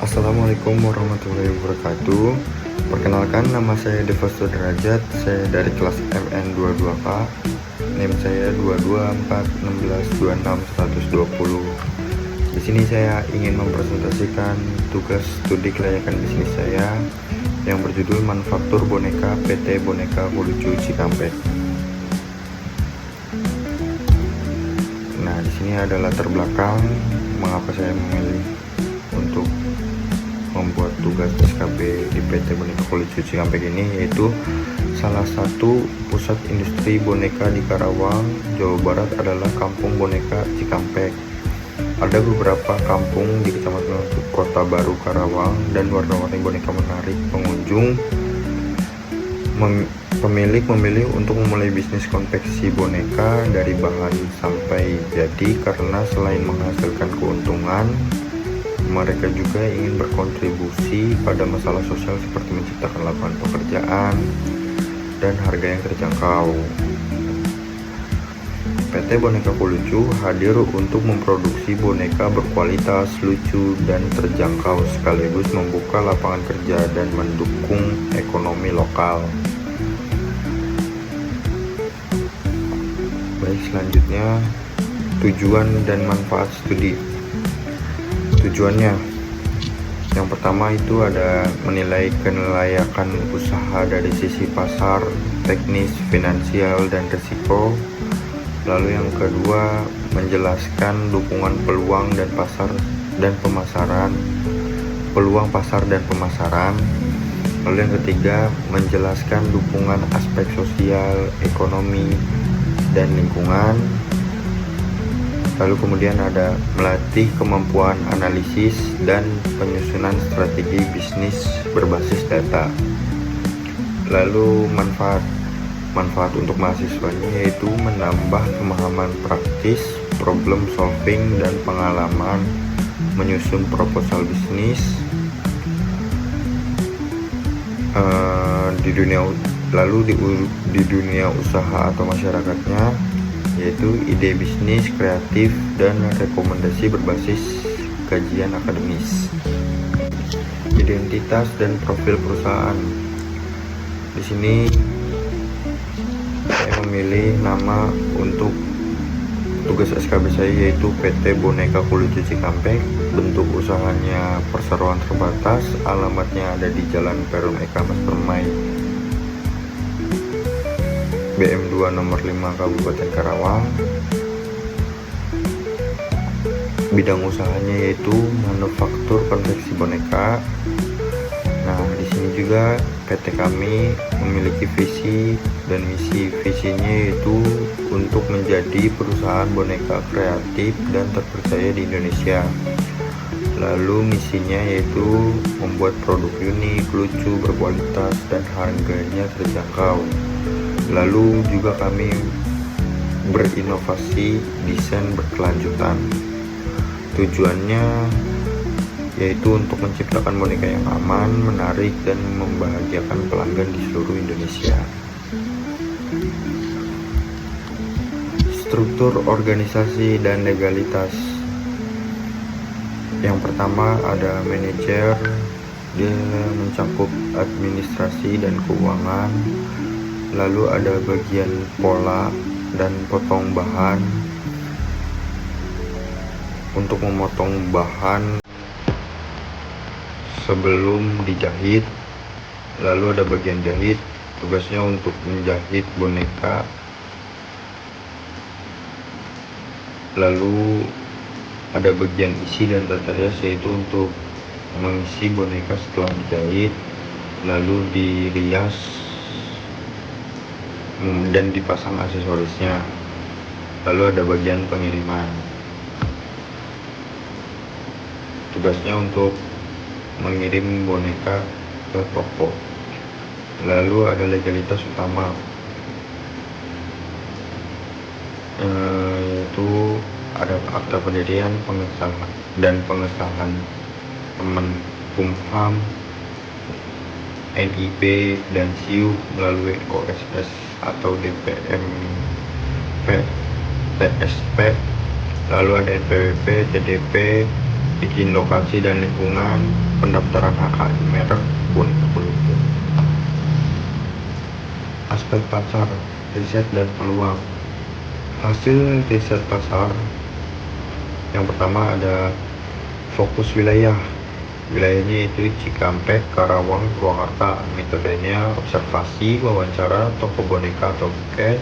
Assalamualaikum warahmatullahi wabarakatuh. Perkenalkan, nama saya Deva Sudrajat. Saya dari kelas MN22K. NIM saya 224162620. Di sini saya ingin mempresentasikan tugas studi kelayakan bisnis saya yang berjudul Manufaktur Boneka PT Boneka Kolucu Cikampek. Nah, di sini ada latar belakang mengapa saya memilih untuk membuat tugas SKB di PT Boneka Kolucu Cikampek ini, yaitu salah satu pusat industri boneka di Karawang, Jawa Barat adalah Kampung Boneka Cikampek. Ada beberapa kampung di Kecamatan Kota Baru Karawang dan warna-warni boneka menarik pengunjung. Pemilik memilih untuk memulai bisnis konveksi boneka dari bahan sampai jadi karena selain menghasilkan keuntungan, mereka juga ingin berkontribusi pada masalah sosial seperti menciptakan lapangan pekerjaan dan harga yang terjangkau. PT Boneka Kolucu hadir untuk memproduksi boneka berkualitas, lucu, dan terjangkau sekaligus membuka lapangan kerja dan mendukung ekonomi lokal. Baik, selanjutnya tujuan dan manfaat studi. Tujuannya, yang pertama itu ada menilai kelayakan usaha dari sisi pasar, teknis, finansial, dan risiko. Lalu yang kedua, menjelaskan dukungan peluang dan pasar dan pemasaran, peluang pasar dan pemasaran. Lalu yang ketiga, menjelaskan dukungan aspek sosial, ekonomi, dan lingkungan. Lalu kemudian ada melatih kemampuan analisis dan penyusunan strategi bisnis berbasis data. Lalu manfaat untuk mahasiswanya yaitu menambah pemahaman praktis, problem solving, dan pengalaman menyusun proposal bisnis di dunia usaha atau masyarakatnya, yaitu ide bisnis kreatif dan rekomendasi berbasis kajian akademis. Identitas dan profil perusahaan. Di sini saya memilih nama untuk tugas SKB saya yaitu PT Boneka Kolucu Cikampek. Bentuk usahanya perseroan terbatas, alamatnya ada di Jalan Perum Eka Mas Permai, BM2 nomor 5 Kabupaten Karawang. Bidang usahanya yaitu manufaktur konveksi boneka. Nah, di sini juga PT kami memiliki visi dan misi. Visinya yaitu untuk menjadi perusahaan boneka kreatif dan terpercaya di Indonesia. Lalu misinya yaitu membuat produk unik, lucu, berkualitas, dan harganya terjangkau. Lalu juga kami berinovasi desain berkelanjutan. Tujuannya yaitu untuk menciptakan boneka yang aman, menarik, dan membahagiakan pelanggan di seluruh Indonesia. Struktur organisasi dan legalitas. Yang pertama ada manajer, dia mencakup administrasi dan keuangan. Lalu ada bagian pola dan potong bahan untuk memotong bahan sebelum dijahit. Lalu ada bagian jahit, tugasnya untuk menjahit boneka. Lalu ada bagian isi dan tata rias, yaitu untuk mengisi boneka setelah dijahit, lalu dirias dan dipasang aksesorisnya. Lalu ada bagian pengiriman, tugasnya untuk mengirim boneka ke toko. Lalu ada legalitas utama, yaitu ada akta pendirian, pengesahan Kemenkumham, NIB, dan SIU melalui OSS atau DPMP, TSP. Lalu ada NPWP, TDP, izin lokasi dan lingkungan, pendaftaran HKI merek pun pendukung. Aspek pasar, riset dan peluang. Hasil riset pasar yang pertama ada fokus wilayah. Wilayahnya itu Cikampek, Karawang, Purwakarta. Metodenya observasi, wawancara, toko boneka atau buket,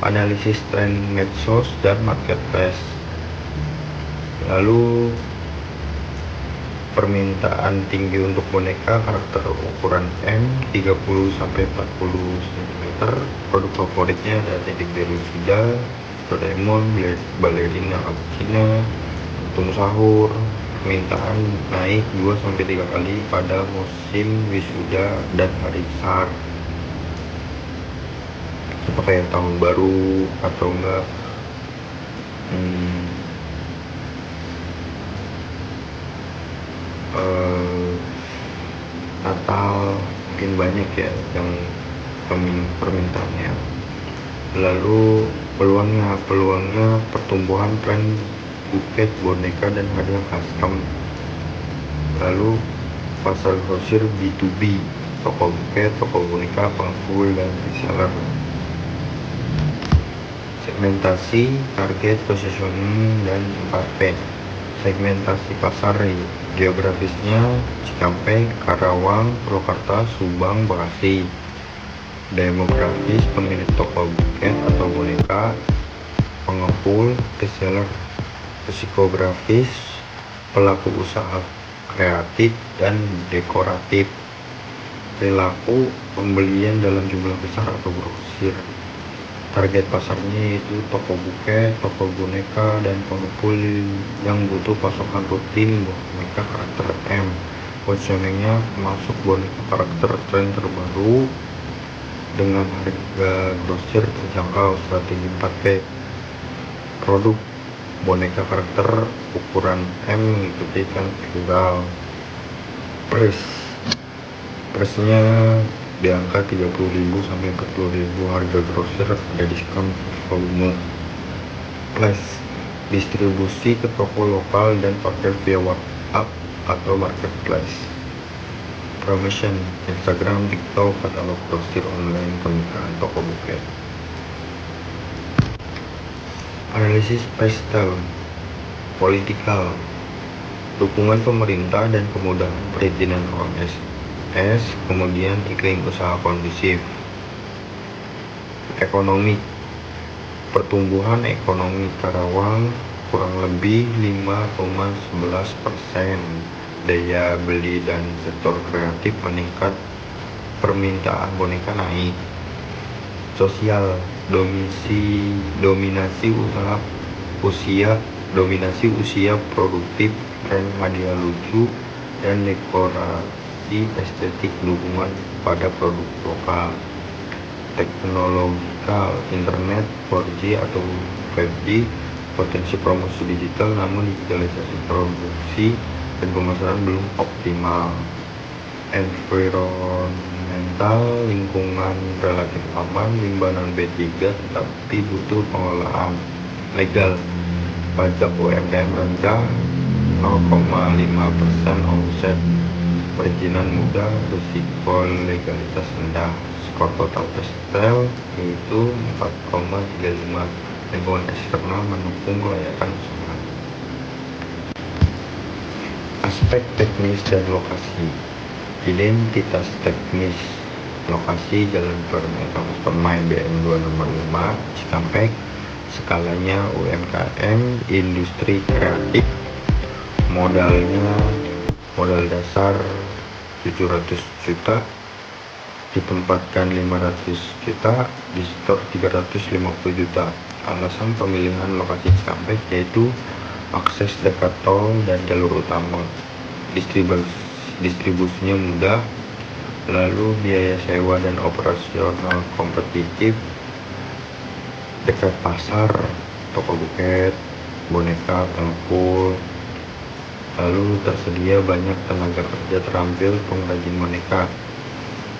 analisis tren medsos dan marketplace. Lalu permintaan tinggi untuk boneka karakter ukuran M 30 sampai 40 cm. Produk favoritnya ada titik biru Shida, Doraemon, Balerina Cappuccino, Tunggu Sahur. Permintaan naik 2-3 kali pada musim wisuda dan hari besar, seperti kayak tahun baru atau enggak Natal, mungkin banyak ya yang permintaannya. Lalu peluangnya pertumbuhan tren buket, boneka dan hadiah custom. Lalu pasar grosir B2B, toko buket, toko boneka, pengepul dan reseller. Segmentasi, target, positioning dan 4P. Segmentasi pasar geografisnya Cikampek, Karawang, Purwakarta, Subang, Bekasi. Demografis, pemilik toko buket atau boneka, pengepul, reseller. Psikografis, pelaku usaha kreatif dan dekoratif. Perilaku, pembelian dalam jumlah besar atau grosir. Target pasarnya itu toko buket, toko boneka, dan pengepul yang butuh pasokan rutin boneka karakter M. Positioningnya masuk boneka karakter tren terbaru dengan harga grosir terjangkau, strategi 4P. Produk boneka karakter ukuran M mengikuti tren viral. Price-nya di angka 30.000 sampai 40.000, harga grosir, ada diskon volume. Plus distribusi ke toko lokal dan pakai via WhatsApp atau marketplace. Promotion Instagram, TikTok, katalog grosir online, pernikahan, toko buket. Analisis pastel, politikal, dukungan pemerintah dan kemudahan perizinan OSS, kemudian iklim usaha kondusif. Ekonomi, pertumbuhan ekonomi Karawang kurang lebih 5,11%. Daya beli dan sektor kreatif meningkat, permintaan boneka naik. Sosial, dominasi usia produktif, tren hadiah lucu dan dekorasi estetik, dukungan pada produk lokal. Teknologikal, internet 4G atau 5G, potensi promosi digital namun digitalisasi produksi dan pemasaran belum optimal. Environmental, lingkungan relatif aman, limbah non B3 tapi butuh pengolahan. Legal, pajak UMKM rendah 0,5% omset, perizinan mudah, risiko legalitas rendah. Skor total pastel yaitu 4,35. Lingkungan eksternal mendukung kelayakan usaha. Aspek teknis dan lokasi. Identitas teknis, lokasi Jalan Permai BM 2 nomor 5 Cikampek, skalanya UMKM, industri kreatif. Modal dasar 700 juta, ditempatkan 500 juta, di store 350 juta. Alasan pemilihan lokasi Cikampek yaitu akses dekat tol dan jalur utama, distribusinya mudah, lalu biaya sewa dan operasional kompetitif, dekat pasar, toko buket, boneka, pengepul, lalu tersedia banyak tenaga kerja terampil pengrajin boneka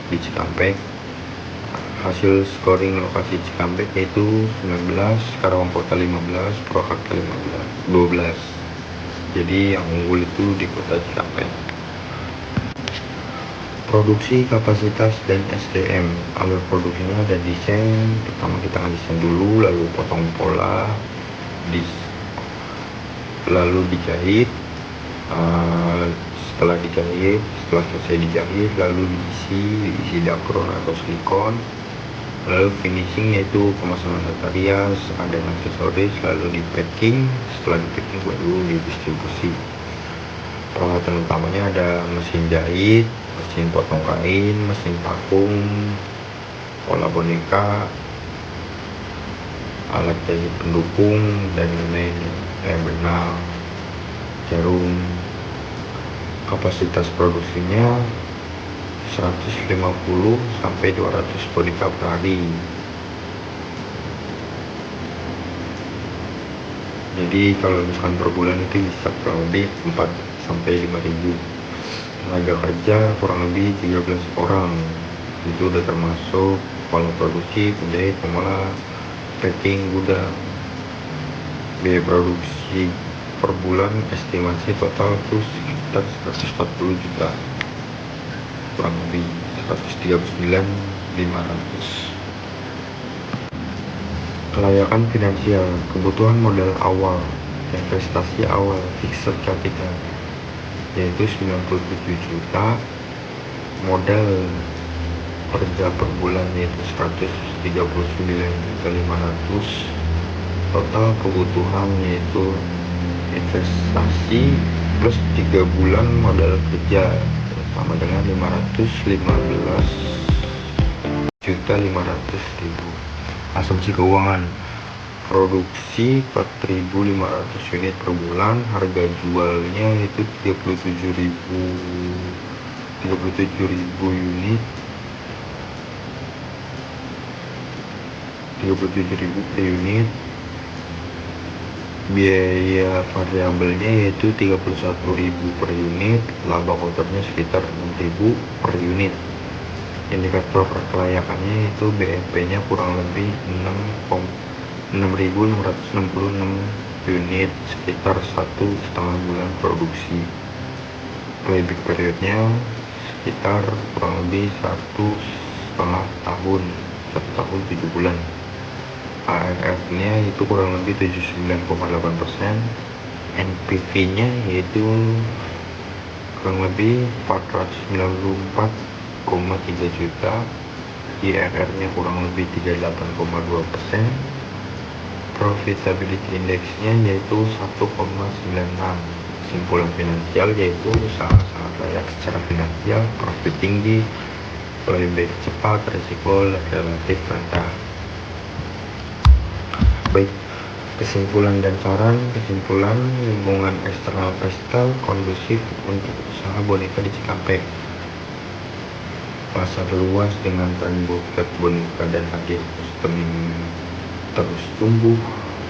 di Cikampek. Hasil scoring lokasi Cikampek yaitu 19, Karawang Kota 15, Purwakarta 12. Jadi yang unggul itu di Kota Cikampek. Produksi, kapasitas, dan SDM. Alur produksinya ada desain. Pertama kita ngedesain dulu, lalu potong pola, lalu dijahit. Setelah selesai dijahit, lalu diisi dakron atau silikon, lalu finishing yaitu pemasangan tarias, ada aksesoris, lalu di packing. Setelah di packing baru didistribusi. Peralatan utamanya ada mesin jahit, mesin potong kain, mesin vakum, pola boneka, alat jahit pendukung, dan lain-lain, benang, jarum. Kapasitas produksinya 150 sampai 200 boneka per hari. Jadi kalau misalkan per bulan itu bisa kurang lebih 4 sampai 5.000. Tenaga kerja kurang lebih 13 orang. Itu udah termasuk kepala produksi, penjahit, pemola, packing, gudang. Biaya produksi per bulan estimasi total itu sekitar 140 juta, kurang lebih 139.500. Kelayakan finansial, kebutuhan modal awal, investasi awal, fixed capital yaitu 97 juta, modal kerja per bulan yaitu 139.500. Total kebutuhan yaitu investasi plus 3 bulan modal kerja sama dengan 515.500.000. Asumsi keuangan, produksi 4.500 unit per bulan, harga jualnya itu 37.000 unit, 37.000 per unit. Biaya variabelnya yaitu 31.000 per unit, laba kotornya sekitar 6.000 per unit. Indikator kelayakannya itu BEP nya kurang lebih 6.666 unit, sekitar 1,5 bulan produksi. Payback periodnya sekitar kurang lebih 1,5 tahun, 1 tahun 7 bulan. ARR nya itu kurang lebih 79,8%, NPV nya yaitu kurang lebih 494,3 juta, IRR nya kurang lebih 38,2%, profitability index nya yaitu 1,96. Kesimpulan finansial yaitu sangat layak secara finansial, profit tinggi, payback cepat, risiko relatif rendah. Baik, kesimpulan dan saran. Kesimpulan, lingkungan eksternal pastel kondusif untuk usaha boneka di Cikampek. Pasar luas dengan tren buket boneka dan hadiah kostum terus tumbuh.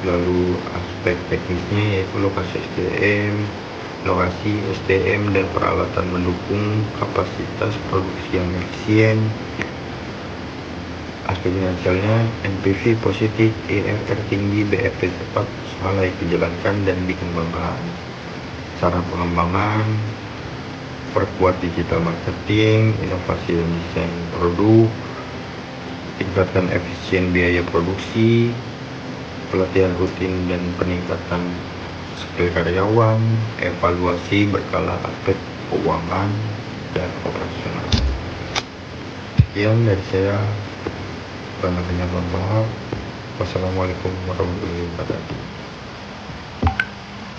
Lalu aspek teknisnya yaitu lokasi SDM dan peralatan mendukung, kapasitas produksi yang efisien. Aspek finansialnya NPV positif, IRR tinggi, BEP cepat, usaha layak dijalankan dan dikembangkan. Cara pengembangan, perkuat digital marketing, inovasi dan desain produk, tingkatkan efisien biaya produksi, pelatihan rutin dan peningkatan skill karyawan, evaluasi berkala aspek keuangan dan operasional. Sekian dari saya. Kurang lebihnya mohon maaf. Wassalamualaikum warahmatullahi wabarakatuh.